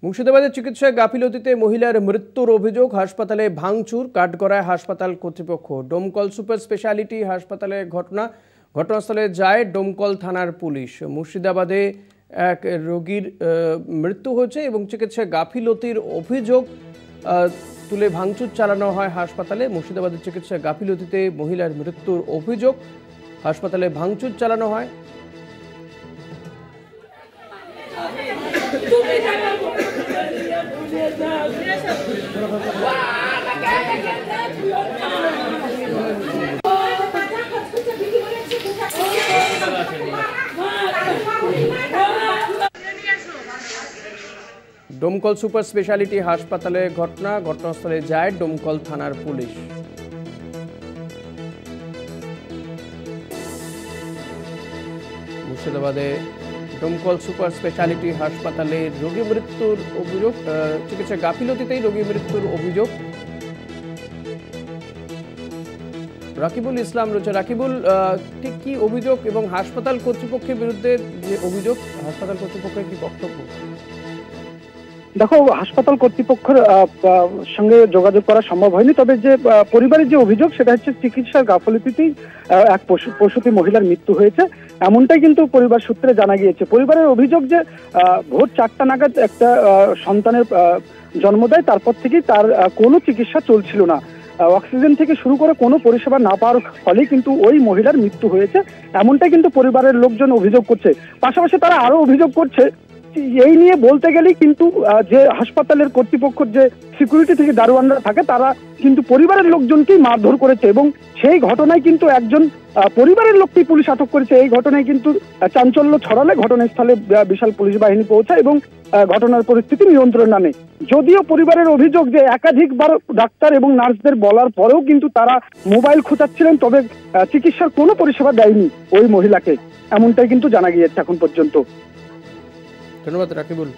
মুর্শিদাবাদের চিকিৎসায় গাফিলতিতে মহিলার মৃত্যুর অভিযোগ, হাসপাতালে ভাঙচুর, কাঠগড়ায় হাসপাতাল কর্তৃপক্ষ। ডোমকল সুপার স্পেশালিটি হাসপাতালে ঘটনাস্থলে যায় ডোমকল থানার পুলিশ। মুর্শিদাবাদে এক রোগীর মৃত্যু হয়েছে এবং চিকিৎসায় গাফিলতির অভিযোগ তুলে ভাঙচুর চালানো হয় হাসপাতালে। মুর্শিদাবাদের চিকিৎসায় গাফিলতিতে মহিলার মৃত্যুর অভিযোগ, হাসপাতালে ভাঙচুর চালানো হয়। ডোমকল সুপার স্পেশালিটি হাসপাতালে ঘটনাস্থলে যায় ডোমকল থানার পুলিশ। মুর্শিদাবাদে ডোমকল সুপার স্পেশালিটি হাসপাতালে রোগী মৃত্যুর অভিযোগ, চিকিৎসা গাফিলতিতেই রোগী মৃত্যুর অভিযোগ। রাকিবুল ইসলাম রয়েছে। রাকিবুল, ঠিক কি অভিযোগ এবং হাসপাতাল কর্তৃপক্ষের বিরুদ্ধে যে অভিযোগ, হাসপাতাল কর্তৃপক্ষের কি বক্তব্য? দেখো, হাসপাতাল কর্তৃপক্ষের সঙ্গে যোগাযোগ করা সম্ভব হয়নি, তবে যে পরিবারের যে অভিযোগ সেটা হচ্ছে চিকিৎসার গাফিলতিতেই এক প্রসূতি মহিলার মৃত্যু হয়েছে, এমনটাই কিন্তু পরিবার সূত্রে জানা গিয়েছে। পরিবারের অভিযোগ যে ভোর 4টা নাগাদ একটা সন্তানের জন্ম দেয়, তারপর থেকেই তার কোনো চিকিৎসা চলছিল না। অক্সিজেন থেকে শুরু করে কোনো পরিষেবা না পাওয়ার ফলে কিন্তু ওই মহিলার মৃত্যু হয়েছে, এমনটাই কিন্তু পরিবারের লোকজন অভিযোগ করছে। পাশাপাশি তারা আরো অভিযোগ করছে, এই নিয়ে বলতে গেলেই কিন্তু যে হাসপাতালের কর্তৃপক্ষের যে সিকিউরিটি থেকে দারোয়ানরা থাকে তারা কিন্তু পরিবারের লোকজনকেই মারধর করেছে এবং সেই ঘটনায় কিন্তু একজন পরিবারের লোককেই পুলিশ আটক করেছে। এই ঘটনায় কিন্তু চাঞ্চল্য ছড়ালে ঘটনাস্থলে বিশাল পুলিশ বাহিনী পৌঁছায় এবং ঘটনার পরিস্থিতি নিয়ন্ত্রণে আনে। যদিও পরিবারের অভিযোগ যে একাধিকবার ডাক্তার এবং নার্সদের বলার পরেও কিন্তু তারা মোবাইল খোঁচাচ্ছিলেন, তবে চিকিৎসার কোনো পরিষেবা দেয়নি ওই মহিলাকে, এমনটাই কিন্তু জানা গিয়েছে এখন পর্যন্ত। ধন্যবাদ রাকিবুল।